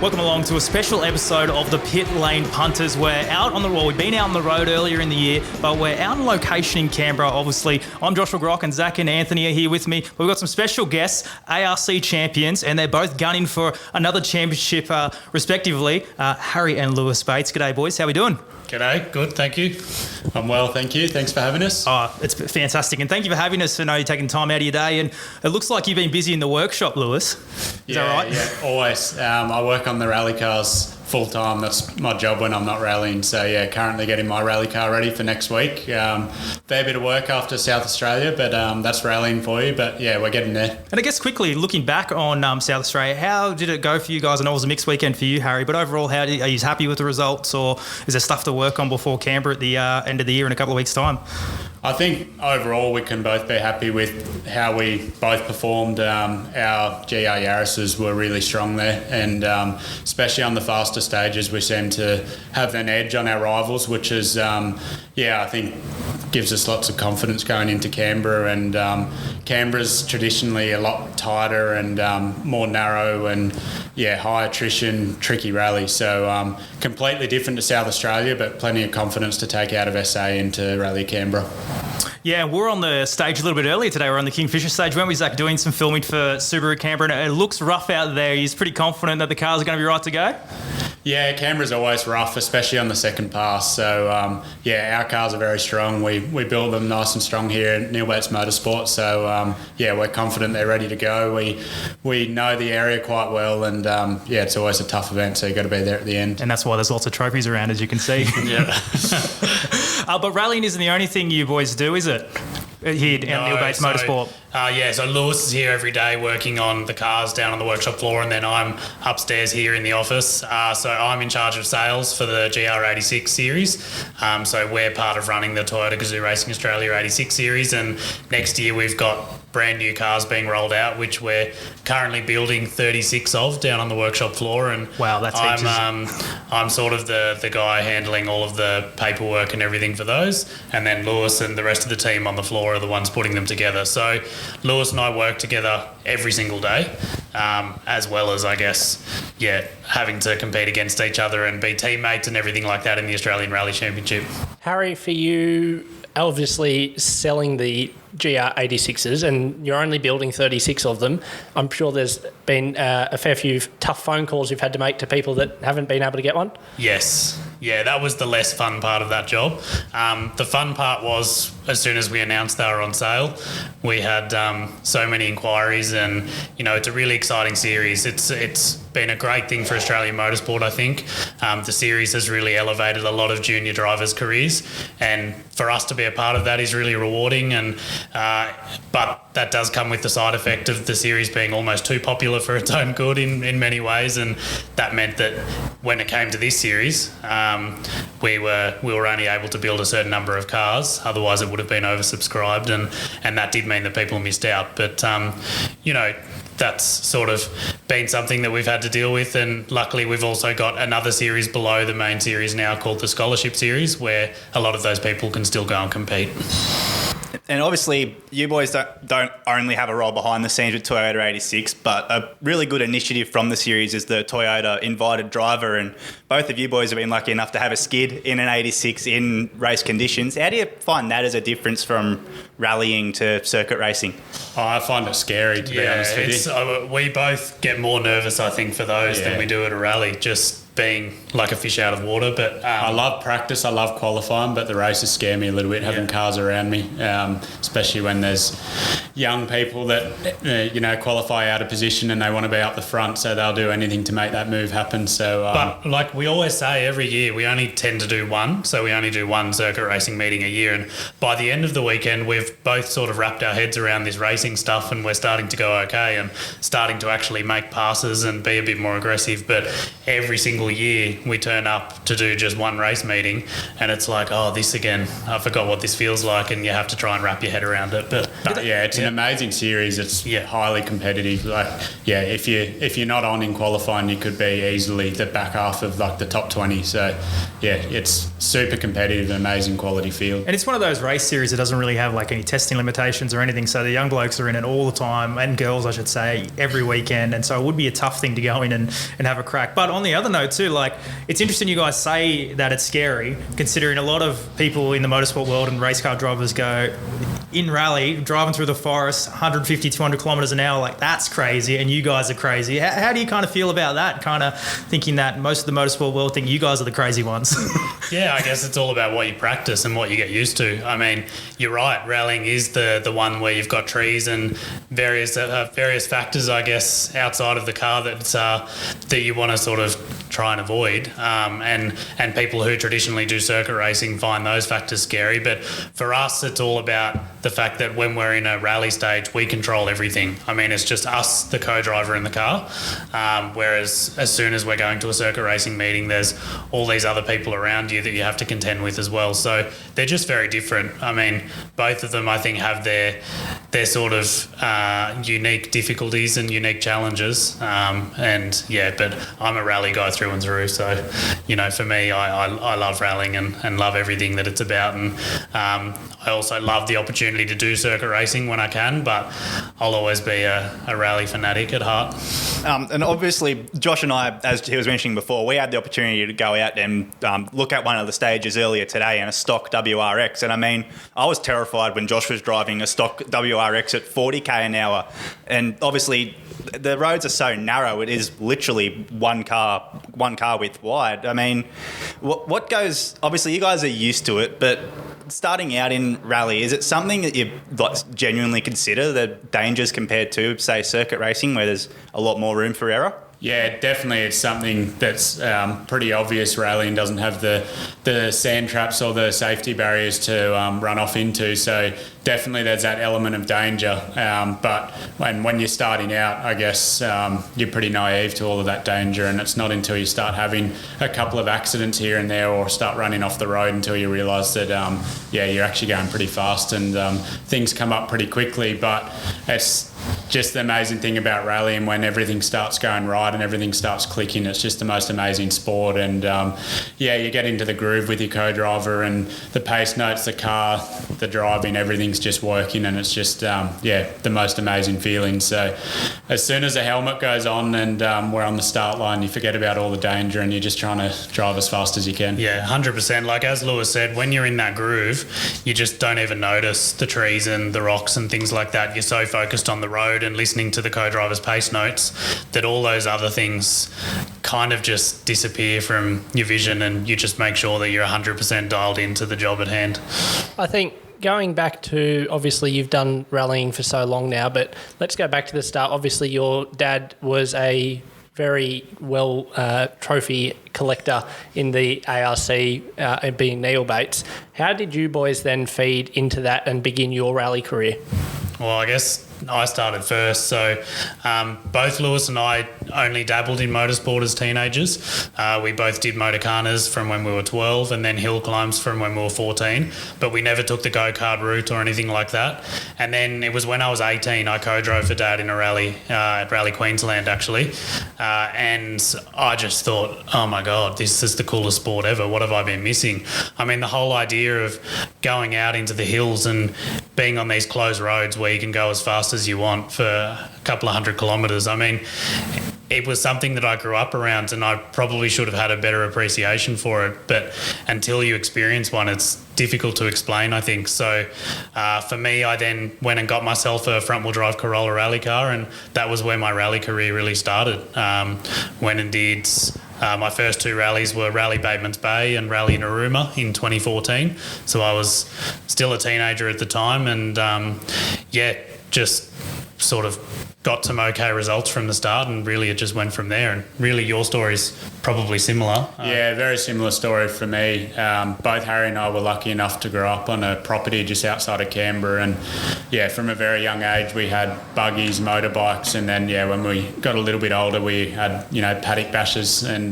Welcome along to a special episode of the Pitlane Punters. We're out on the road. We've been out on the road earlier in the year, but we're out on location in Canberra, obviously. I'm Joshua Grock and Zach and Anthony are here with me. We've got some special guests, ARC champions, and they're both gunning for another championship, respectively. Harry and Lewis Bates. G'day, boys. How we doing? G'day, good, thank you. I'm well, thank you. Thanks for having us. It's fantastic, and thank you for having us. I know you're taking time out of your day, and it looks like you've been busy in the workshop, Lewis. Is that right? Yeah, always. I work on the rally cars full time. That's my job when I'm not rallying. So yeah, currently getting my rally car ready for next week. Fair bit of work after South Australia, but that's rallying for you. But yeah, we're getting there. And I guess quickly looking back on South Australia, how did it go for you guys? I know it was a mixed weekend for you, Harry, but overall, are you happy with the results, or is there stuff to work on before Canberra at the end of the year in a couple of weeks' time? I think overall we can both be happy with how we both performed. Our GR Yaris's were really strong there, and especially on the faster stages we seem to have an edge on our rivals, which is, I think gives us lots of confidence going into Canberra. And Canberra's traditionally a lot tighter and more narrow and high attrition, tricky rally. So completely different to South Australia, but plenty of confidence to take out of SA into Rally Canberra. Yeah, we're on the stage a little bit earlier today. We're on the Kingfisher stage, weren't we, Zach, doing some filming for Subaru Canberra, and it looks rough out there. He's pretty confident that the cars are going to be right to go? Yeah, Canberra's always rough, especially on the second pass. So, our cars are very strong. We build them nice and strong here at Neal Bates Motorsport. So, we're confident they're ready to go. We know the area quite well, and, it's always a tough event, so you've got to be there at the end. And that's why there's lots of trophies around, as you can see. Yeah. But rallying isn't the only thing you boys do, is it? Here at Neal Bates Motorsport. So Lewis is here every day working on the cars down on the workshop floor, and then I'm upstairs here in the office. So I'm in charge of sales for the GR86 series. So we're part of running the Toyota Gazoo Racing Australia 86 series, and next year we've got brand new cars being rolled out, which we're currently building 36 of down on the workshop floor. And wow, that's I'm sort of the guy handling all of the paperwork and everything for those, and then Lewis and the rest of the team on the floor are the ones putting them together. So Lewis and I work together every single day, as well as, I guess, having to compete against each other and be teammates and everything like that in the Australian Rally Championship. Harry, for you, obviously selling the GR86s, and you're only building 36 of them, I'm sure there's been a fair few tough phone calls you've had to make to people that haven't been able to get one? Yes. Yeah, that was the less fun part of that job. The fun part was, as soon as we announced they were on sale, we had so many inquiries, and, it's a really exciting series. It's been a great thing for Australian motorsport, I think. The series has really elevated a lot of junior drivers' careers, and for us to be a part of that is really rewarding. And but that does come with the side effect of the series being almost too popular for its own good in many ways, and that meant that when it came to this series, we were only able to build a certain number of cars. Otherwise, it would have been oversubscribed, and that did mean that people missed out. But that's sort of been something that we've had to deal with, and luckily we've also got another series below the main series now called the Scholarship Series, where a lot of those people can still go and compete. And obviously, you boys don't only have a role behind the scenes with Toyota 86, but a really good initiative from the series is the Toyota invited driver, and both of you boys have been lucky enough to have a skid in an 86 in race conditions. How do you find that as a difference from rallying to circuit racing? I find it scary, to be honest with you. We both get more nervous, I think, for those than we do at a rally, just being like a fish out of water. But I love practice, I love qualifying, but the races scare me a little bit, having cars around me, especially when there's young people that qualify out of position and they want to be up the front, so they'll do anything to make that move happen. So but like we always say, every year we only tend to do one, so we only do one circuit racing meeting a year, and by the end of the weekend we've both sort of wrapped our heads around this racing stuff, and we're starting to go okay and starting to actually make passes and be a bit more aggressive. But every single single year we turn up to do just one race meeting and it's like, oh, this again, I forgot what this feels like, and you have to try and wrap your head around it. But yeah, it's an amazing series. It's highly competitive. Like, yeah, if you're not on in qualifying, you could be easily the back half of like the top 20. So yeah, it's super competitive and amazing quality field. And it's one of those race series that doesn't really have like any testing limitations or anything. So the young blokes are in it all the time, and girls, I should say, every weekend. And so it would be a tough thing to go in and have a crack. But on the other note too, like, it's interesting you guys say that it's scary, considering a lot of people in the motorsport world and race car drivers go in rally, driving through the forest, 150, 200 kilometres an hour, like that's crazy, and you guys are crazy. How do you kind of feel about that? Kind of thinking that most of the motorsport world think you guys are the crazy ones. Yeah, I guess it's all about what you practice and what you get used to. I mean, you're right, rallying is the one where you've got trees and various factors, I guess, outside of the car that you want to sort of try and avoid. And people who traditionally do circuit racing find those factors scary. But for us, it's all about the fact that when we're in a rally stage, we control everything. I mean, it's just us, the co-driver in the car. Whereas as soon as we're going to a circuit racing meeting, there's all these other people around you that you have to contend with as well. So they're just very different. I mean, both of them, I think, have their sort of unique difficulties and unique challenges. But I'm a rally guy through and through. So, you know, for me, I love rallying and love everything that it's about. And I also love the opportunity to do circuit racing when I can, but I'll always be a rally fanatic at heart. And obviously, Josh and I, as he was mentioning before, we had the opportunity to go out and look at one of the stages earlier today in a stock WRX. And I mean, I was terrified when Josh was driving a stock WRX at 40k an hour. And obviously, the roads are so narrow, it is literally one car width wide. I mean, what goes... Obviously, you guys are used to it, but starting out in rally, is it something that you genuinely consider the dangers compared to, say, circuit racing, where there's a lot more room for error? Yeah, definitely. It's something that's pretty obvious. Rallying doesn't have the sand traps or the safety barriers to run off into. So definitely there's that element of danger. But when you're starting out, I guess you're pretty naive to all of that danger. And it's not until you start having a couple of accidents here and there or start running off the road until you realise that, you're actually going pretty fast and things come up pretty quickly. But it's just the amazing thing about rallying, when everything starts going right and everything starts clicking, it's just the most amazing sport. And you get into the groove with your co-driver and the pace notes, the car, the driving, everything's just working, and it's just the most amazing feeling. So as soon as the helmet goes on and we're on the start line, you forget about all the danger and you're just trying to drive as fast as you can. Yeah, 100%. Like as Lewis said, when you're in that groove, you just don't even notice the trees and the rocks and things like that. You're so focused on the road and listening to the co-driver's pace notes that all those other things kind of just disappear from your vision, and you just make sure that you're 100% dialed into the job at hand. I think going back to, obviously you've done rallying for so long now, but let's go back to the start. Obviously your dad was a very well trophy collector in the ARC, being Neal Bates. How did you boys then feed into that and begin your rally career? Well, I guess I started first. So both Lewis and I only dabbled in motorsport as teenagers. We both did motorcarnas from when we were 12 and then hill climbs from when we were 14, but we never took the go-kart route or anything like that. And then it was when I was 18, I co-drove for Dad in a rally at Rally Queensland, actually. And I just thought, oh my God, this is the coolest sport ever. What have I been missing? I mean, the whole idea of going out into the hills and being on these closed roads where you can go as fast as you want for a couple of 100 kilometres. I mean, it was something that I grew up around, and I probably should have had a better appreciation for it. But until you experience one, it's difficult to explain, I think. So for me, I then went and got myself a front-wheel drive Corolla rally car, and that was where my rally career really started. Went and did... my first two rallies were Rally Batemans Bay and Rally Narooma in 2014. So I was still a teenager at the time, and just sort of got some okay results from the start, and really it just went from there. And really your story's probably similar. Yeah, very similar story for me. Both Harry and I were lucky enough to grow up on a property just outside of Canberra, and yeah, from a very young age we had buggies, motorbikes, and then when we got a little bit older we had paddock bashes, and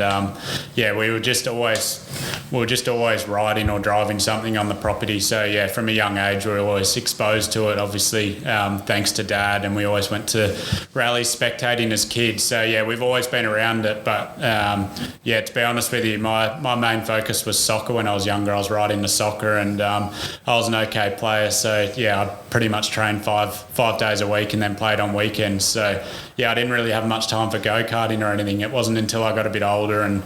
we were just always riding or driving something on the property. So from a young age we were always exposed to it, obviously thanks to Dad, and we always went to rallies spectating as kids. So we've always been around it, but to be honest with you, my main focus was soccer when I was younger. I was right into soccer, and I was an okay player. So I pretty much trained five days a week and then played on weekends. So I didn't really have much time for go-karting or anything. It wasn't until I got a bit older and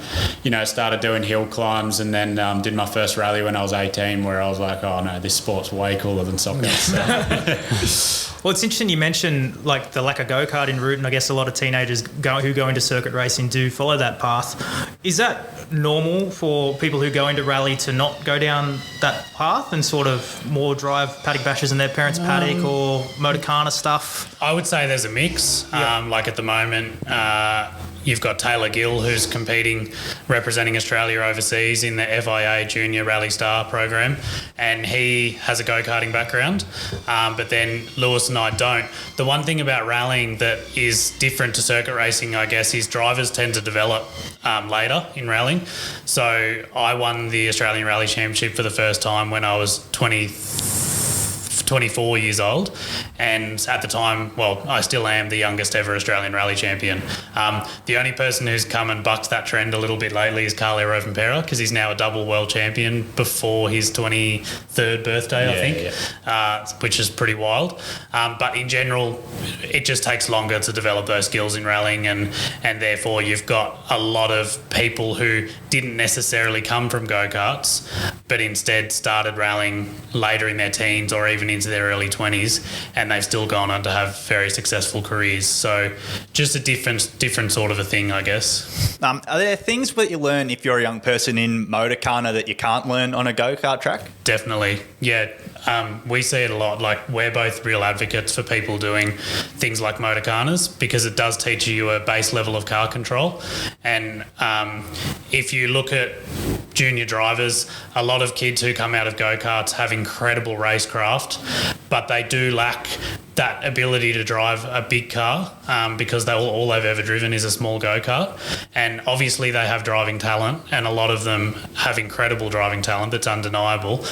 started doing hill climbs, and then did my first rally when I was 18, where I was like, oh no, this sport's way cooler than soccer. So. Well, it's interesting you mentioned like the lack of go-karting route, and I guess a lot of teenagers who go into circuit racing do follow that path. Is that normal for people who go into rally to not go down that path and sort of more drive paddock bashes in their parents' paddock or Motorcana stuff? I would say there's a mix. Like at the moment, you've got Taylor Gill, who's competing, representing Australia overseas in the FIA Junior Rally Star program, and he has a go-karting background, but then Lewis and I don't. The one thing about rallying that is different to circuit racing, I guess, is drivers tend to develop later in rallying. So I won the Australian Rally Championship for the first time when I was 24 years old, and at the time, I still am the youngest ever Australian rally champion. The only person who's come and bucked that trend a little bit lately is Carlo Rovenpera, because he's now a double world champion before his 23rd birthday, I think, which is pretty wild. But in general, it just takes longer to develop those skills in rallying, and therefore you've got a lot of people who didn't necessarily come from go-karts, but instead started rallying later in their teens or even into their early 20s, and they've still gone on to have very successful careers. So just a different sort of a thing, I guess. Are there things that you learn if you're a young person in Motorcana that you can't learn on a go-kart track? Definitely, yeah. We see it a lot. Like, we're both real advocates for people doing things like Motorcanas, because it does teach you a base level of car control. And if you look at junior drivers, a lot of kids who come out of go-karts have incredible racecraft, but they do lack that ability to drive a big car, because all they've ever driven is a small go-kart. And obviously they have driving talent, and a lot of them have incredible driving talent that's undeniable.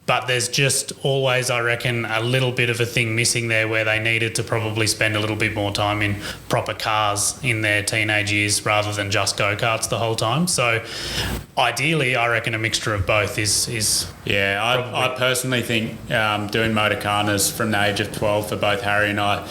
But there's just always, I reckon, a little bit of a thing missing there, where they needed to probably spend a little bit more time in proper cars in their teenage years rather than just go-karts the whole time. So ideally, I reckon a mixture of both is I personally think doing Motorcanas from the age of 12 for both Harry and I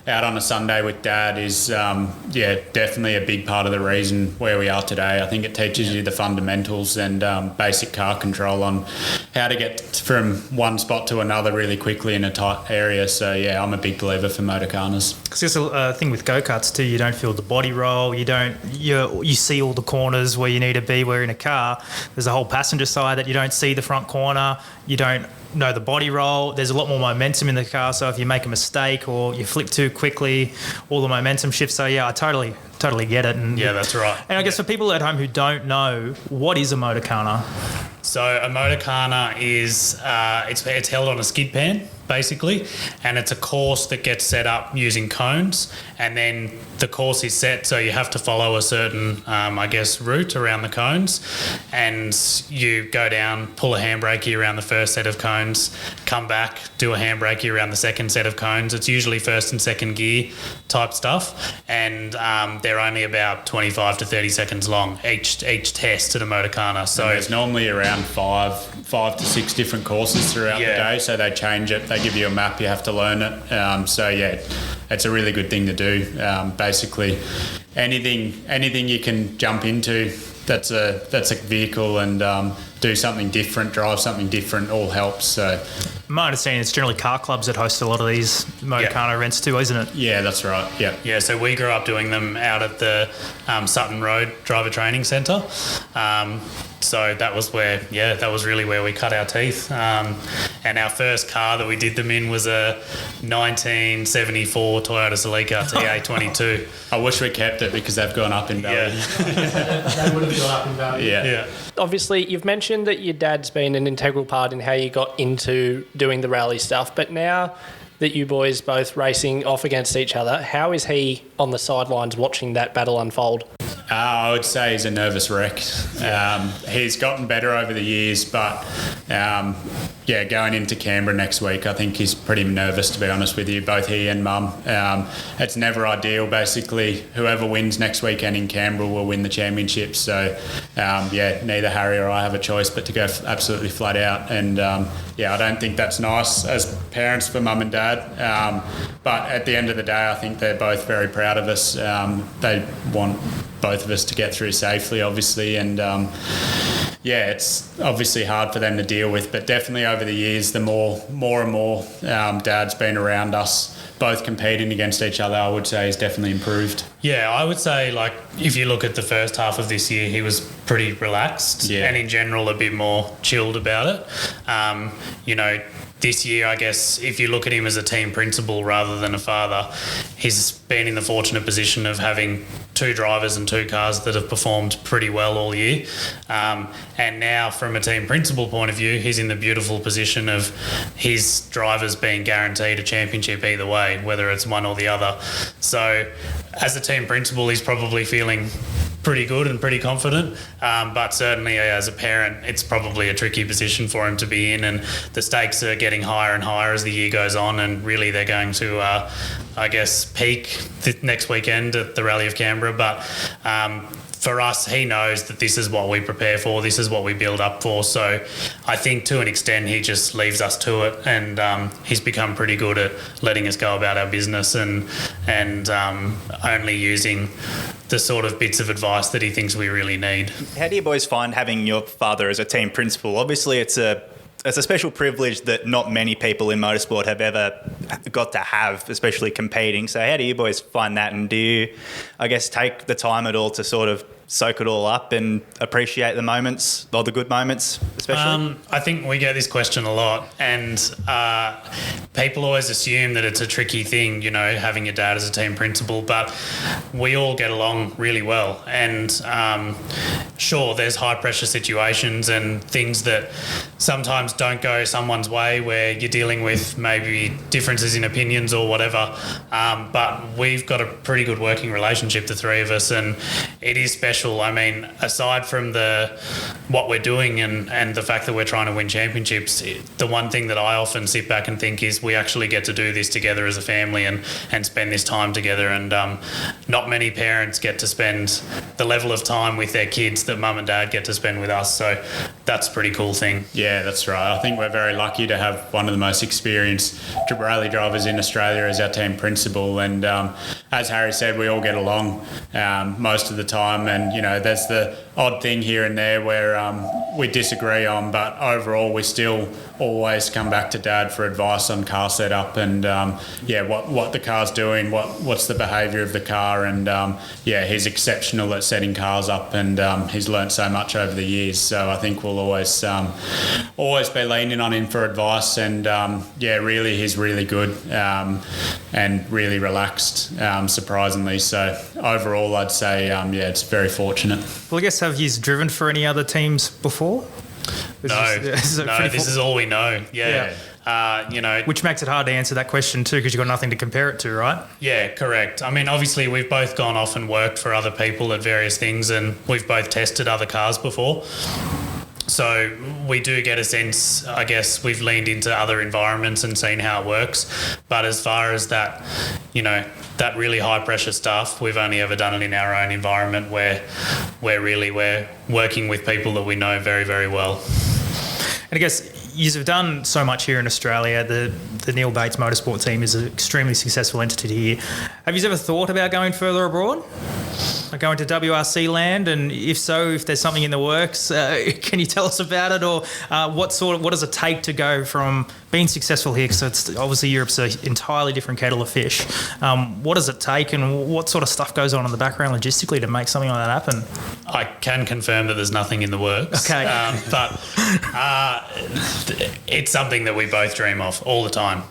out on a Sunday with Dad is definitely a big part of the reason where we are today. I think it teaches you the fundamentals and basic car control on how to get from one spot to another really quickly in a tight area. So I'm a big believer for Motorcanas. Because there's a thing with go-karts too, you don't feel the body roll, you see all the corners where you need to be, where in a car there's a whole passenger side that you don't see the front corner, you don't know the body roll, there's a lot more momentum in the car, so if you make a mistake or you flip too quickly, all the momentum shifts. So I totally get it. And that's right. And I guess for people at home who don't know, what is a Motorcana? So a Motorcana is it's held on a skid pan, basically, and it's a course that gets set up using cones, and then the course is set so you have to follow a certain route around the cones, and you go down, pull a handbrake around the first set of cones, come back, do a handbrake around the second set of cones. It's usually first and second gear type stuff, and they're only about 25 to 30 seconds long each test at a Motorcana. So and there's normally around five to six different courses throughout the day, so they change it. They give you a map, you have to learn it. It's a really good thing to do. Basically, anything you can jump into that's a vehicle, and do something different, drive something different, all helps. So, My understanding it's generally car clubs that host a lot of these Motorcano events too, isn't it? yeah, that's right. Yeah. Yeah, so we grew up doing them out at the Sutton Road Driver Training Centre. So that was really where we cut our teeth. And our first car that we did them in was a 1974 Toyota Celica TA22. I wish we kept it because they've gone up in value. They would have gone up in value. Yeah. Obviously, you've mentioned that your dad's been an integral part in how you got into doing the rally stuff, but now that you boys both racing off against each other, how is he on the sidelines watching that battle unfold? I would say he's a nervous wreck. He's gotten better over the years, but going into Canberra next week, I think he's pretty nervous, to be honest with you, both he and Mum. It's never ideal. Basically, whoever wins next weekend in Canberra will win the championship. So, neither Harry or I have a choice but to go absolutely flat out. And, I don't think that's nice as parents for Mum and Dad. But at the end of the day, I think they're both very proud of us. They want both of us to get through safely, obviously, and it's obviously hard for them to deal with, but definitely over the years, the more and more Dad's been around us both competing against each other, I would say he's definitely improved. Yeah, I would say, like, if you look at the first half of this year, he was pretty relaxed and in general a bit more chilled about it. This year, I guess, if you look at him as a team principal rather than a father, he's been in the fortunate position of having two drivers and two cars that have performed pretty well all year. And now, from a team principal point of view, he's in the beautiful position of his drivers being guaranteed a championship either way, whether it's one or the other. So, as a team principal, he's probably feeling pretty good and pretty confident, but certainly as a parent it's probably a tricky position for him to be in, and the stakes are getting higher and higher as the year goes on, and really they're going to peak next weekend at the Rally of Canberra. But for us, he knows that this is what we prepare for, this is what we build up for. So I think to an extent he just leaves us to it, and he's become pretty good at letting us go about our business and only using the sort of bits of advice that he thinks we really need. How do you boys find having your father as a team principal? Obviously, it's a special privilege that not many people in motorsport have ever got to have, especially competing. So how do you boys find that? And do you, I guess, take the time at all to sort of soak it all up and appreciate the moments, or the good moments, especially? I think we get this question a lot, and people always assume that it's a tricky thing, having your dad as a team principal, but we all get along really well. And sure, there's high pressure situations and things that sometimes don't go someone's way, where you're dealing with maybe differences in opinions or whatever, but we've got a pretty good working relationship, the three of us, and it is special. I mean, aside from what we're doing and the fact that we're trying to win championships, the one thing that I often sit back and think is we actually get to do this together as a family and spend this time together, and not many parents get to spend the level of time with their kids that Mum and Dad get to spend with us, so that's a pretty cool thing. Yeah, that's right. I think we're very lucky to have one of the most experienced rally drivers in Australia as our team principal, and as Harry said, we all get along most of the time, and there's the odd thing here and there where we disagree on, but overall we still always come back to Dad for advice on car setup and what the car's doing, what's the behaviour of the car, and he's exceptional at setting cars up, and he's learnt so much over the years, so I think we'll always be leaning on him for advice, and really he's really good and really relaxed, surprisingly. So overall I'd say it's very fortunate. Well, I guess, have you driven for any other teams before? This is all we know. Which makes it hard to answer that question too, because you've got nothing to compare it to, right? Yeah, correct. I mean, obviously we've both gone off and worked for other people at various things, and we've both tested other cars before. So we do get a sense, I guess, we've leaned into other environments and seen how it works. But as far as that, that really high pressure stuff, we've only ever done it in our own environment where we're working with people that we know very, very well. And I guess you've done so much here in Australia. The Neal Bates Motorsport team is an extremely successful entity here. Have you ever thought about going further abroad? Like going to WRC land, and if so, if there's something in the works, can you tell us about it, or what does it take to go from being successful here? Because it's obviously Europe's an entirely different kettle of fish. What does it take, and what sort of stuff goes on in the background logistically to make something like that happen? I can confirm that there's nothing in the works. Okay, but it's something that we both dream of all the time.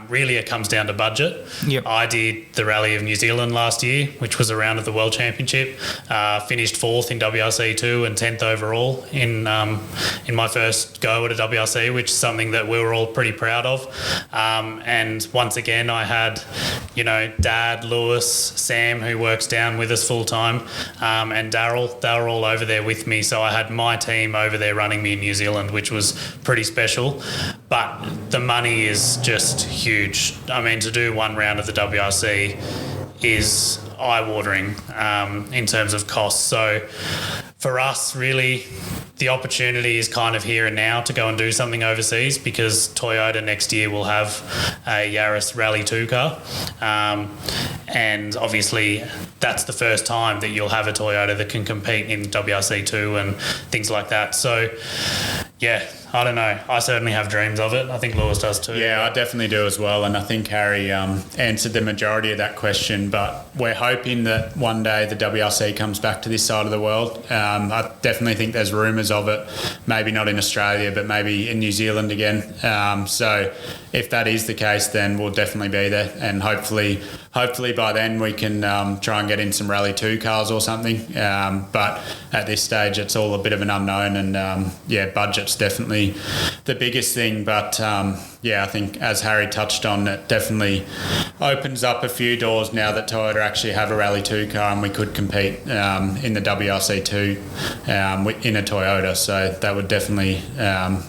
Really, it comes down to budget. Yep. I did the Rally of New Zealand last year, which was a round of the World Championship. Finished 4th in WRC2 and 10th overall in my first go at a WRC, which is something that we were all pretty proud of. And once again, I had, Dad, Lewis, Sam, who works down with us full time, and Daryl. They were all over there with me, so I had my team over there running me in New Zealand, which was pretty special. But the money is just huge. I mean, to do one round of the WRC is eye-watering in terms of costs. So for us, really, the opportunity is kind of here and now to go and do something overseas, because Toyota next year will have a Yaris Rally 2 car. And obviously that's the first time that you'll have a Toyota that can compete in WRC2 and things like that. So, yeah, I don't know. I certainly have dreams of it. I think Lewis does too. Yeah, I definitely do as well. And I think Harry answered the majority of that question. But we're hoping that one day the WRC comes back to this side of the world. I definitely think there's rumours of it. Maybe not in Australia, but maybe in New Zealand again. So if that is the case, then we'll definitely be there. And hopefully by then we can try and get in some Rally 2 cars or something. But at this stage, it's all a bit of an unknown. And budget's definitely the biggest thing. But I think as Harry touched on, it definitely opens up a few doors now that Toyota actually have a Rally 2 car, and we could compete in the WRC2 in a Toyota. So that would definitely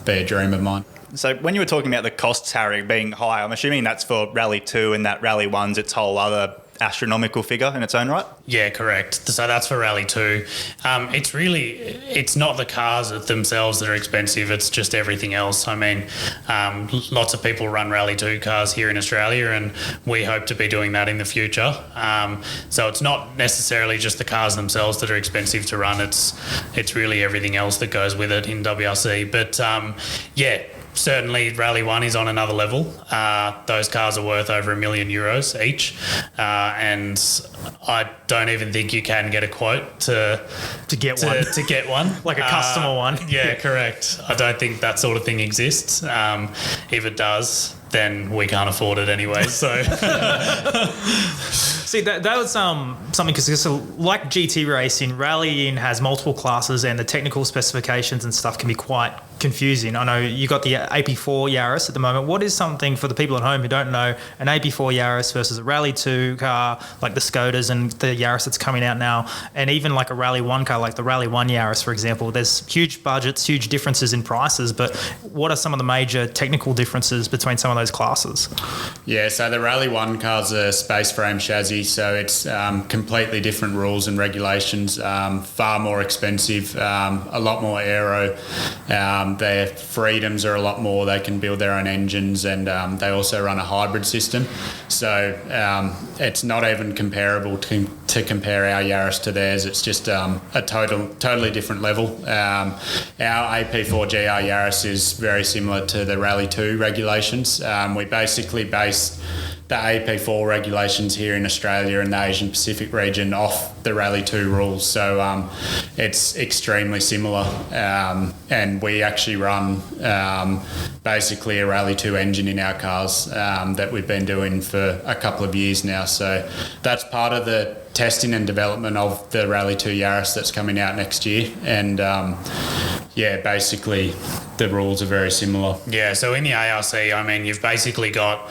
be a dream of mine. So when you were talking about the costs, Harry, being high, I'm assuming that's for Rally 2, and that Rally 1's its whole other astronomical figure in its own right? Yeah, correct. So that's for Rally 2. It's not the cars themselves that are expensive, it's just everything else. I mean, lots of people run Rally 2 cars here in Australia, and we hope to be doing that in the future. So it's not necessarily just the cars themselves that are expensive to run, it's really everything else that goes with it in WRC. But certainly Rally 1 is on another level. Those cars are worth over €1 million each. And I don't even think you can get a quote to get one. Like a customer one. Yeah, correct. I don't think that sort of thing exists. If it does, then we can't afford it anyway. So, see, that was something, because like GT racing, rallying has multiple classes, and the technical specifications and stuff can be quite confusing. I know you got the AP4 Yaris at the moment. What is something for the people at home who don't know, an AP4 Yaris versus a Rally 2 car like the Skodas and the Yaris that's coming out now, and even like a Rally 1 car like the Rally 1 Yaris, for example? There's huge budgets, huge differences in prices, but what are some of the major technical differences between some of those classes? Yeah, so the Rally 1 car's a space frame chassis, so it's completely different rules and regulations, far more expensive, a lot more aero. Their freedoms are a lot more. They can build their own engines, and they also run a hybrid system. So it's not even comparable to compare our Yaris to theirs. It's just a totally different level. Our AP4 GR Yaris is very similar to the Rally 2 regulations. We basically based the AP4 regulations here in Australia and the Asian Pacific region off the Rally 2 rules. So it's extremely similar. And we actually run basically a Rally 2 engine in our cars that we've been doing for a couple of years now. So that's part of the testing and development of the Rally 2 Yaris that's coming out next year. And basically the rules are very similar. Yeah, so in the ARC, I mean, you've basically got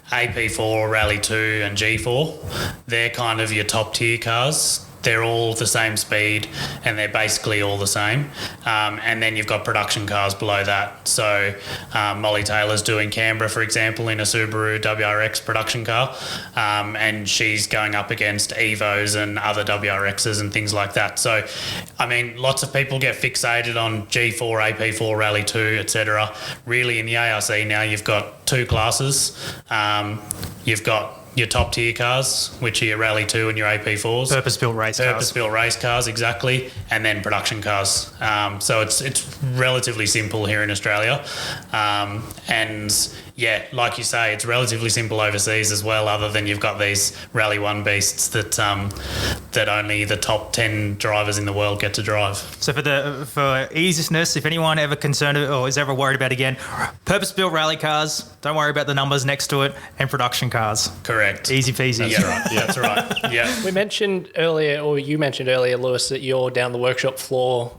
AP4, Rally 2 and G4. They're kind of your top tier cars. they're all the same speed and they're basically all the same. And then you've got production cars below that. So Molly Taylor's doing Canberra, for example, in a Subaru WRX production car, and she's going up against Evos and other WRXs and things like that. So, I mean, lots of people get fixated on G4, AP4, Rally 2, etc. Really, in the ARC now, you've got two classes. You've got your top tier cars, which are your Rally 2 and your AP4s. Purpose-built race cars. Purpose-built race cars, exactly. And then production cars. So it's relatively simple here in Australia. And yeah, like you say, it's relatively simple overseas as well, other than you've got these Rally 1 beasts that only the top 10 drivers in the world get to drive. So for easiness, if anyone ever concerned or is ever worried about again, purpose-built rally cars, don't worry about the numbers next to it, and production cars. Correct. Easy peasy. That's right. Yeah, that's right. Yeah. We mentioned earlier, or you mentioned earlier, Lewis, that you're down the workshop floor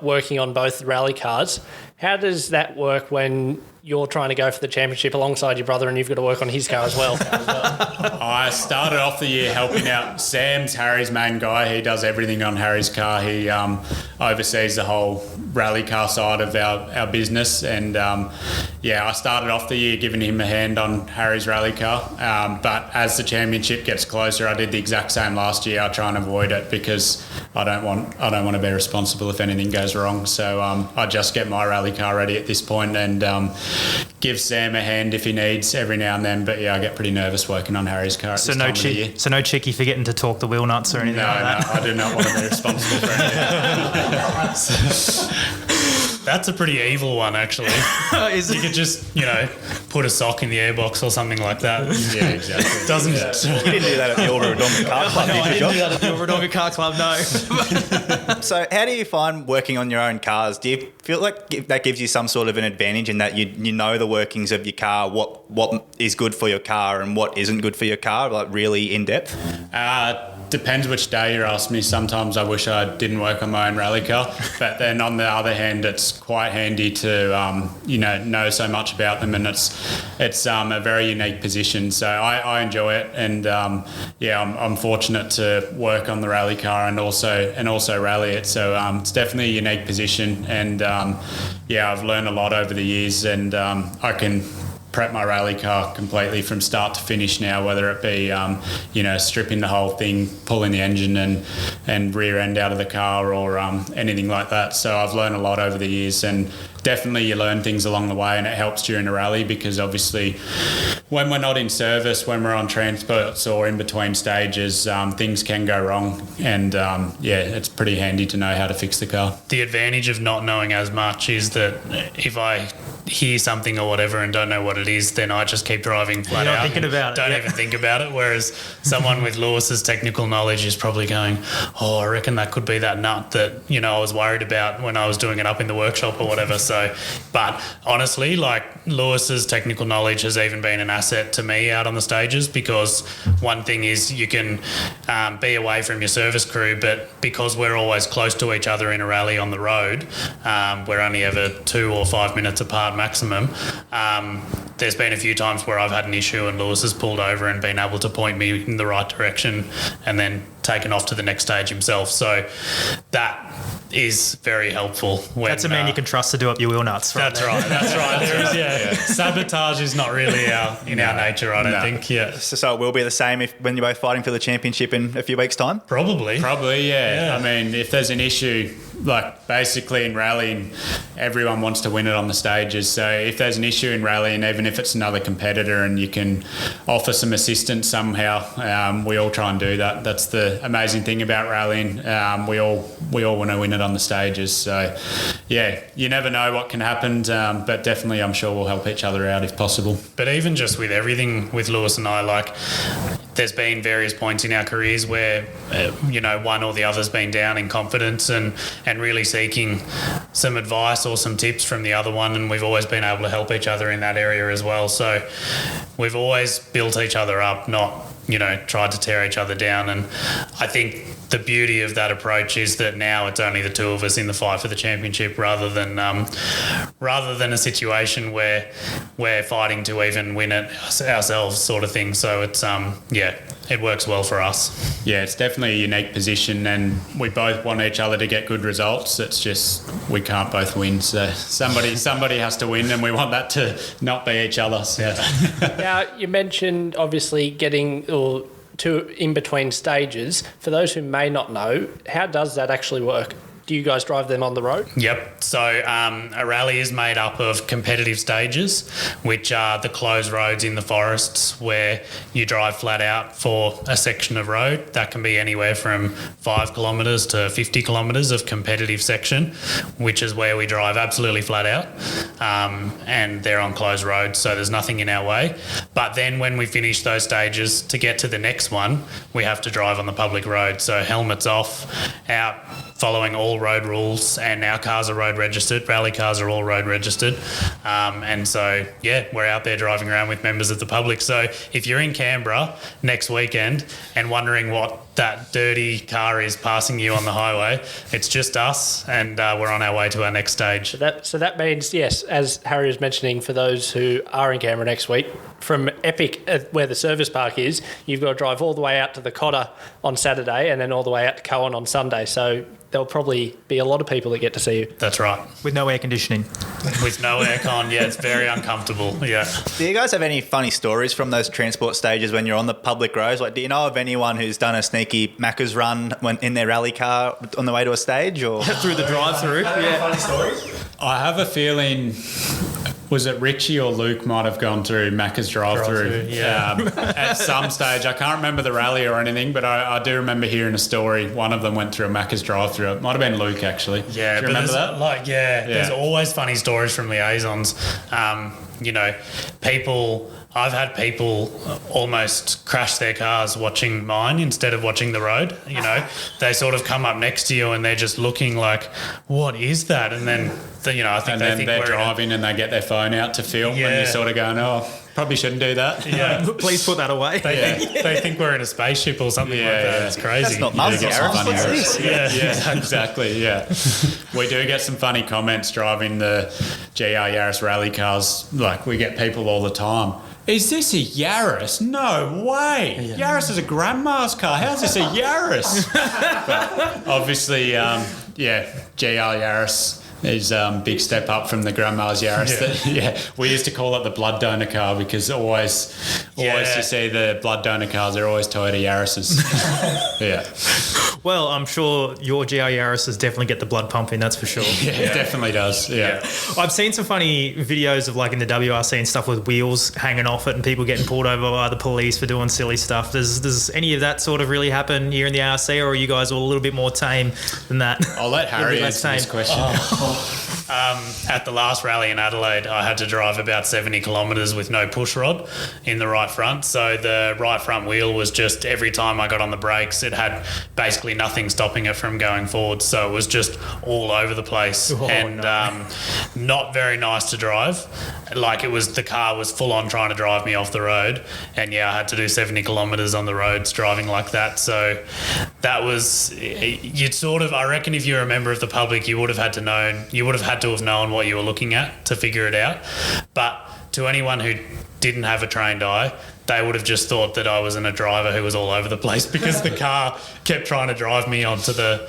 working on both rally cars. How does that work when you're trying to go for the championship alongside your brother and you've got to work on his car as well? I started off the year helping out. Sam's Harry's main guy. He does everything on Harry's car. He oversees the whole rally car side of our business. And I started off the year giving him a hand on Harry's rally car. But as the championship gets closer, I did the exact same last year. I try and avoid it because I don't want to be responsible if anything goes wrong. So I just get my rally car ready at this point and give Sam a hand if he needs every now and then. But yeah, I get pretty nervous working on Harry's car at this time of the year. So no cheeky forgetting to talk the wheel nuts or anything like that? No, I do not want to be responsible for anything. That's a pretty evil one, actually. You could just, put a sock in the airbox or something like that. Yeah, exactly. Doesn't. You didn't do that at the Wodonga Car Club, No, I did you, didn't do Josh? that at the Wodonga Car Club, no. So how do you find working on your own cars? Do you feel like that gives you some sort of an advantage in that you know the workings of your car, what is good for your car and what isn't good for your car, like really in depth? Depends which day you're asking me. Sometimes I wish I didn't work on my own rally car, but then on the other hand, it's quite handy to know so much about them, and it's a very unique position. So I enjoy it, and I'm fortunate to work on the rally car and also rally it. So it's definitely a unique position, and I've learned a lot over the years, and I can prep my rally car completely from start to finish now, whether it be stripping the whole thing, pulling the engine and rear end out of the car, or anything like that. So I've learned a lot over the years, and definitely you learn things along the way, and it helps during a rally because obviously when we're not in service, when we're on transports or in between stages, things can go wrong, and it's pretty handy to know how to fix the car. The advantage of not knowing as much is that if I hear something or whatever and don't know what it is, then I just keep driving flat You're not out. thinking about it, Don't yeah. even think about it. Whereas someone with Lewis's technical knowledge is probably going, I reckon that could be that nut that, I was worried about when I was doing it up in the workshop or whatever. So, but honestly, like Lewis's technical knowledge has even been an asset to me out on the stages, because one thing is you can be away from your service crew, but because we're always close to each other in a rally on the road, we're only ever 2 or 5 minutes apart maximum. There's been a few times where I've had an issue and Lewis has pulled over and been able to point me in the right direction and then taken off to the next stage himself. So that is very helpful. That's a man you can trust to do up your wheel nuts. That's right. There is, Sabotage is not really our nature, I don't think. Yeah. So it will be the same when you're both fighting for the championship in a few weeks' time? Probably, yeah. I mean, if there's an issue, like basically in rallying, everyone wants to win it on the stages. So if there's an issue in rallying, even if it's another competitor and you can offer some assistance somehow, we all try and do that. That's the amazing thing about rallying. We all want to win it on the stages. So yeah, you never know what can happen, but definitely I'm sure we'll help each other out if possible. But even just with everything with Lewis and I, like there's been various points in our careers where one or the other's been down in confidence and really seeking some advice or some tips from the other one, and we've always been able to help each other in that area as well. So we've always built each other up, not tried to tear each other down. And I think the beauty of that approach is that now it's only the two of us in the fight for the championship, rather than a situation where we're fighting to even win it ourselves, sort of thing. So it's it works well for us. Yeah, it's definitely a unique position, and we both want each other to get good results. It's just we can't both win, so somebody has to win, and we want that to not be each other. So. Now, you mentioned obviously getting to in between stages. For those who may not know, how does that actually work? Do you guys drive them on the road? Yep. So a rally is made up of competitive stages, which are the closed roads in the forests where you drive flat out for a section of road. That can be anywhere from 5 kilometres to 50 kilometres of competitive section, which is where we drive absolutely flat out. And they're on closed roads, so there's nothing in our way. But then when we finish those stages, to get to the next one, we have to drive on the public road. So helmets off, out, following all road rules, and our cars are road registered. Rally cars are all road registered. And so, yeah, we're out there driving around with members of the public. So if you're in Canberra next weekend and wondering what that dirty car is passing you on the highway, it's just us, and we're on our way to our next stage. So that means, yes, as Harry was mentioning, for those who are in Canberra next week, from Epic, where the service park is, you've got to drive all the way out to the Cotter on Saturday and then all the way out to Cowan on Sunday. So there'll probably be a lot of people that get to see you. That's right. With no air conditioning. With no aircon, yeah, it's very uncomfortable, yeah. Do you guys have any funny stories from those transport stages when you're on the public roads? Like, do you know of anyone who's done a sneaky Macca's run when in their rally car on the way to a stage? Or Through the drive-through. Yeah. funny stories? I have a feeling, was it Richie or Luke might have gone through Macca's drive-through at some stage. I can't remember the rally or anything, but I do remember hearing a story. One of them went through a Macca's drive-through. It might have been Luke, actually. Yeah, do you remember that? There's always funny stories from liaisons. I've had people almost crash their cars watching mine instead of watching the road. They sort of come up next to you and they're just looking like, what is that? And then, I think they're driving and they get their phone out to film, and you're sort of going, oh, probably shouldn't do that. Yeah. Please put that away. They think we're in a spaceship or something like that. It's crazy. That's not Muzz, Gareth. What's this? Yeah, exactly, yeah. We do get some funny comments driving the GR Yaris rally cars. Like, we get people all the time. Is this a Yaris? No way. Yeah. Yaris is a grandma's car. How's this a Yaris? But obviously, GR Yaris is a big step up from the grandma's Yaris. We used to call it the blood donor car because always you see the blood donor cars, they're always Toyota Yaris's. Yeah. Well, I'm sure your GR Yaris definitely get the blood pumping, that's for sure. Yeah, it definitely does. Yeah. I've seen some funny videos of like in the WRC and stuff with wheels hanging off it and people getting pulled over by the police for doing silly stuff. Does any of that sort of really happen here in the ARC, or are you guys all a little bit more tame than that? I'll let Harry answer this question. At the last rally in Adelaide, I had to drive about 70 kilometres with no push rod in the right front. So the right front wheel was just, every time I got on the brakes, it had basically nothing stopping it from going forward. So it was just all over the place not very nice to drive. Like, the car was full on trying to drive me off the road. And I had to do 70 kilometres on the roads driving like that. So that was, I reckon if you're a member of the public, you would have had to have known what you were looking at to figure it out. But to anyone who didn't have a trained eye, they would have just thought that I wasn't a driver who was all over the place because the car kept trying to drive me onto the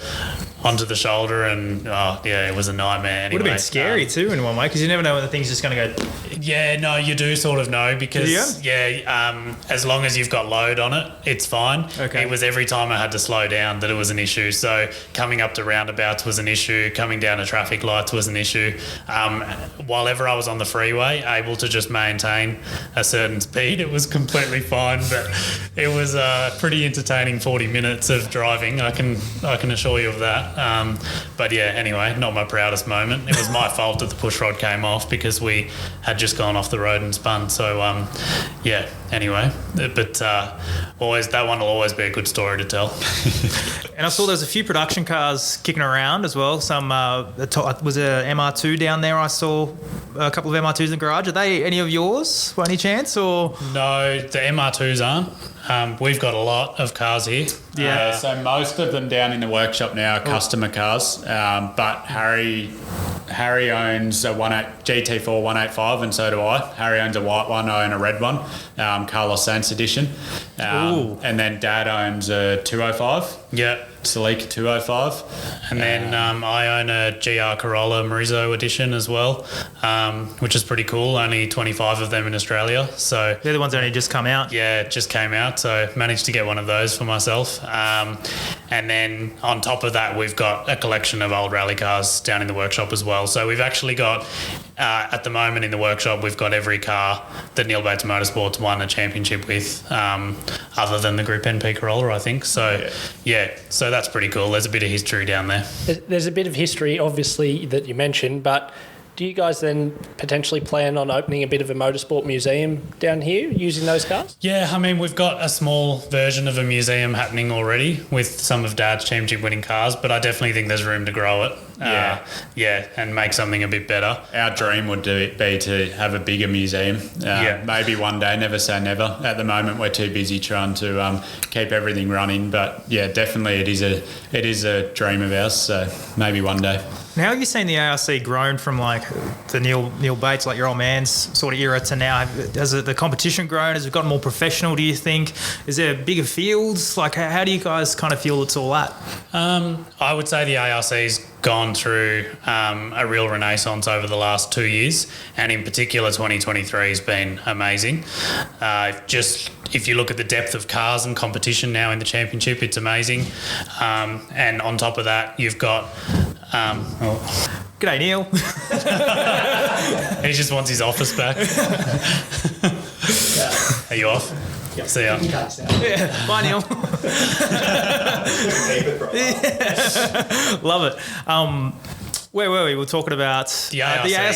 shoulder, and it was a nightmare. Anyway, Would have been scary too in one way, because you never know when the thing's just going to go. Yeah, no, you do sort of know because as long as you've got load on it, it's fine. Okay. It was every time I had to slow down that it was an issue. So coming up to roundabouts was an issue. Coming down to traffic lights was an issue. While ever I was on the freeway, able to just maintain a certain speed, it was completely fine. But it was a pretty entertaining 40 minutes of driving. I can assure you of that. Anyway, not my proudest moment. It was my fault that the push rod came off because we had just gone off the road and spun. So, anyway. But always, that one will always be a good story to tell. And I saw there's a few production cars kicking around as well. Some was a MR2 down there. I saw a couple of MR2s in the garage. Are they any of yours by any chance? Or no, the MR2s aren't. We've got a lot of cars here. So most of them down in the workshop now are customer cars. But Harry Harry owns a GT4 185, and so do I. Harry owns a white one, I own a red one, Carlos Sainz edition. And then Dad owns a 205. Yeah. Celica 205. And then I own a GR Corolla Marizo edition as well, which is pretty cool. Only 25 of them in Australia. So They're the ones that only just come out. yeah, it just came out. So managed to get one of those for myself. And then on top of that, we've got a collection of old rally cars down in the workshop as well. So we've actually got, at the moment in the workshop, we've got every car that Neal Bates Motorsport's won a championship with, other than the Group NP Corolla, I think. So yeah, so that's pretty cool. There's a bit of history down there. There's a bit of history, obviously, that you mentioned, but do you guys then potentially plan on opening a bit of a motorsport museum down here using those cars? Yeah, I mean, we've got a small version of a museum happening already with some of Dad's championship winning cars, but I definitely think there's room to grow it. And make something a bit better. Our dream would be to have a bigger museum. Maybe one day, never say never. At the moment, we're too busy trying to keep everything running. But yeah, definitely it is a dream of ours. So maybe one day. Now, how have you seen the ARC grown from like the Neal Bates, like your old man's sort of era, to now? Has the competition grown? Has it gotten more professional, do you think? Is there bigger fields? Like, how do you guys kind of feel it's all at? I would say the ARC's gone through a real renaissance over the last 2 years, and in particular 2023 has been amazing. Just if you look at the depth of cars and competition now in the championship, it's amazing. And on top of that, you've got G'day, Neil. he just wants his office back. Are you off? Yep. See ya. Yeah. Bye, Neil. Love it. Where were we? We're talking about the ARC. Yeah.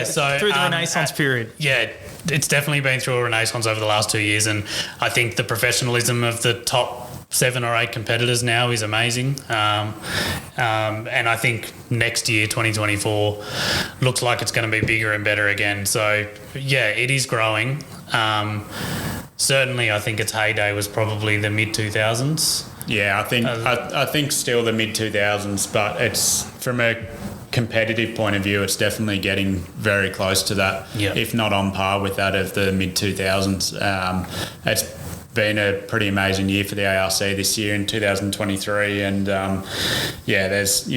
So through the Renaissance period. Yeah, it's definitely been through a renaissance over the last 2 years, and I think the professionalism of the top 7 or 8 competitors now is amazing. And I think next year, 2024, looks like it's going to be bigger and better again. So yeah, it is growing. Certainly, I think its heyday was probably the mid-2000s. Yeah, I think still the mid-2000s, but it's from a competitive point of view, it's definitely getting very close to that, if not on par with that of the mid-2000s. It's been a pretty amazing year for the ARC this year in 2023, and there's,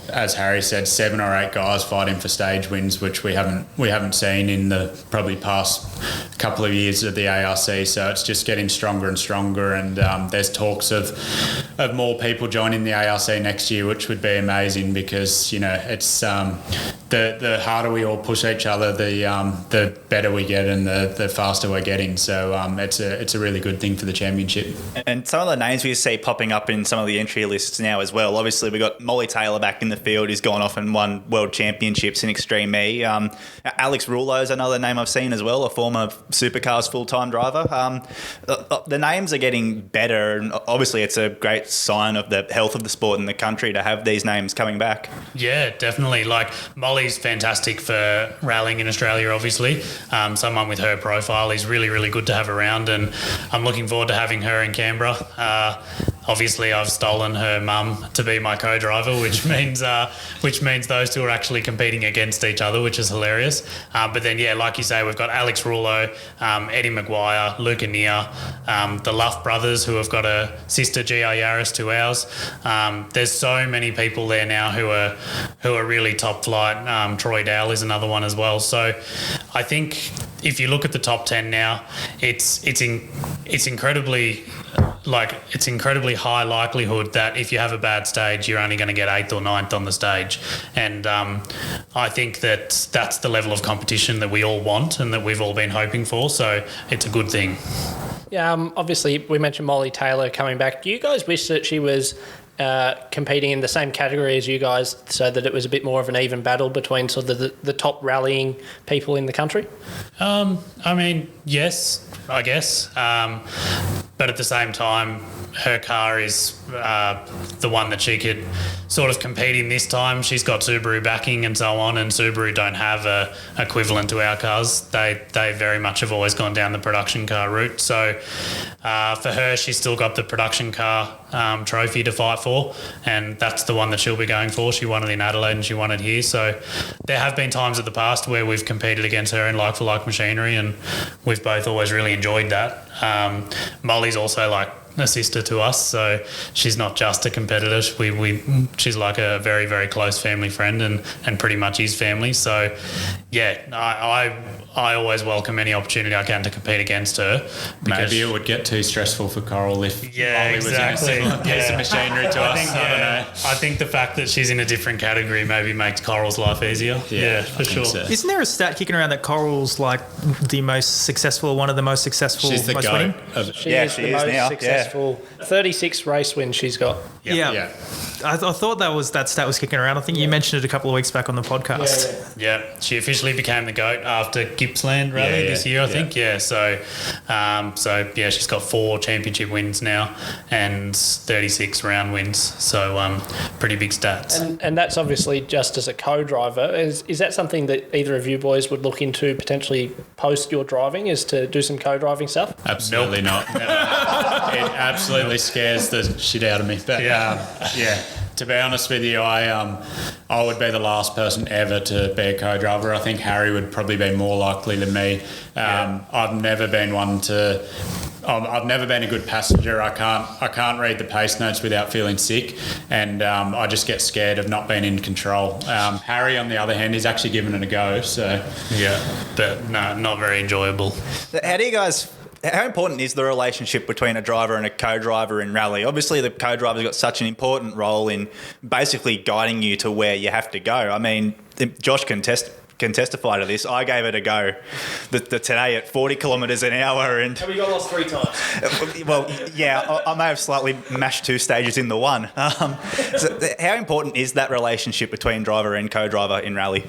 as Harry said, 7 or 8 guys fighting for stage wins, which we haven't seen in the probably past couple of years of the ARC. So it's just getting stronger and stronger, and there's talks of more people joining the ARC next year, which would be amazing, because it's the harder we all push each other, the better we get, and the faster we're getting. So it's a really good thing for the championship. And some of the names we see popping up in some of the entry lists now as well. Obviously, we've got Molly Taylor back in the field, who's gone off and won world championships in Extreme E. Alex Rouleau is another name I've seen as well, a former Supercars full-time driver. The names are getting better, and obviously it's a great sign of the health of the sport in the country to have these names coming back. Yeah, definitely. Like, Molly's fantastic for rallying in Australia, obviously. Someone with her profile is really, really good to have around, and I'm looking forward to having her in Canberra. Obviously, I've stolen her mum to be my co-driver, which means those two are actually competing against each other, which is hilarious. But then, yeah, like you say, we've got Alex Rouleau, Eddie Maguire, Luke Anea, the Luff brothers, who have got a sister GR Yaris to ours. There's so many people there now who are really top flight. Troy Dowell is another one as well. So I think if you look at the top 10 now, it's incredibly high likelihood that if you have a bad stage, you're only going to get 8th or 9th on the stage. And I think that's the level of competition that we all want and that we've all been hoping for. So it's a good thing. Yeah, obviously, we mentioned Molly Taylor coming back. Do you guys wish that she was competing in the same category as you guys, so that it was a bit more of an even battle between sort of the top rallying people in the country? I mean, yes, I guess. but at the same time, her car is the one that she could sort of compete in this time. She's got Subaru backing and so on, and Subaru don't have a equivalent to our cars. They very much have always gone down the production car route. So for her, she's still got the production car trophy to fight for, and that's the one that she'll be going for. She won it in Adelaide and she won it here. So there have been times in the past where we've competed against her in like-for-like machinery, and we've both always really enjoyed that. Molly's also like a sister to us, so she's not just a competitor. She's like a very, very close family friend and pretty much his family. So yeah, I always welcome any opportunity I can to compete against her. Maybe it would get too stressful for Coral if Molly was in a similar piece of machinery to us. I don't know. I think the fact that she's in a different category maybe makes Coral's life easier. Yeah, for sure. So. Isn't there a stat kicking around that Coral's like the most successful, one of the most successful? She's the most goat. winning? She is the most now. successful. 36 race wins she's got. Yeah. I thought that stat was kicking around. I think you mentioned it a couple of weeks back on the podcast. Yeah, she officially became the GOAT after Gippsland Rally this year, I think. Yeah, so she's got 4 championship wins now and 36 round wins. So pretty big stats. And that's obviously just as a co-driver. Is that something that either of you boys would look into potentially post your driving, is to do some co-driving stuff? Absolutely not. It absolutely scares the shit out of me. But to be honest with you, I would be the last person ever to be a co-driver. I think Harry would probably be more likely than me. I've never been one to. I've never been a good passenger. I can't read the pace notes without feeling sick, and I just get scared of not being in control. Harry, on the other hand, is actually giving it a go. So but no, not very enjoyable. How important is the relationship between a driver and a co-driver in rally? Obviously, the co-driver's got such an important role in basically guiding you to where you have to go. I mean, Josh can testify to this. I gave it a go today at 40 kilometres an hour. And we got lost 3 times. Well, yeah, I may have slightly mashed 2 stages in the one. So how important is that relationship between driver and co-driver in rally?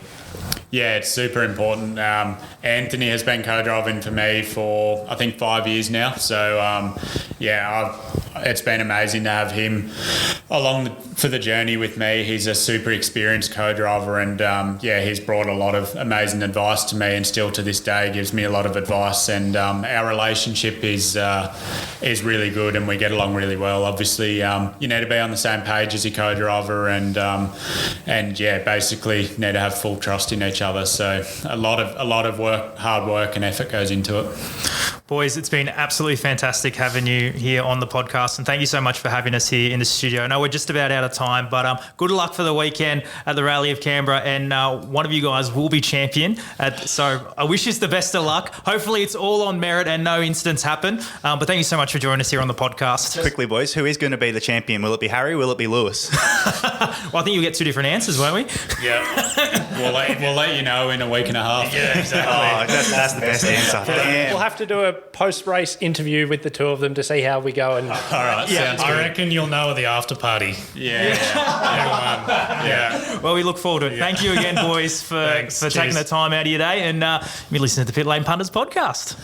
Yeah, it's super important. Anthony has been co-driving for me for, I think, 5 years now. So, it's been amazing to have him along for the journey with me. He's a super experienced co-driver, and he's brought a lot of amazing advice to me, and still to this day gives me a lot of advice. And our relationship is really good, and we get along really well. Obviously, you need to be on the same page as your co-driver, and basically need to have full trust in each other. So a lot of work, hard work, and effort goes into it. Boys, it's been absolutely fantastic having you here on the podcast, and thank you so much for having us here in the studio. I know we're just about out of time, but good luck for the weekend at the Rally of Canberra, and one of you guys will be champion. So I wish you the best of luck. Hopefully it's all on merit and no incidents happen, but thank you so much for joining us here on the podcast. Quickly, boys, who is going to be the champion? Will it be Harry? Will it be Lewis? Well, I think you'll get 2 different answers, won't we? Yeah. We'll let you know in a week and a half. Yeah, exactly. Oh, that's the best answer. Damn. We'll have to do a post-race interview with the 2 of them to see how we go. And All right, sounds I good. reckon you'll know at the after party. Yeah. Well, we look forward to it. Thank you again, boys, for Thanks. taking Cheers. the time out of your day, and you listen to the Pitlane Punters podcast.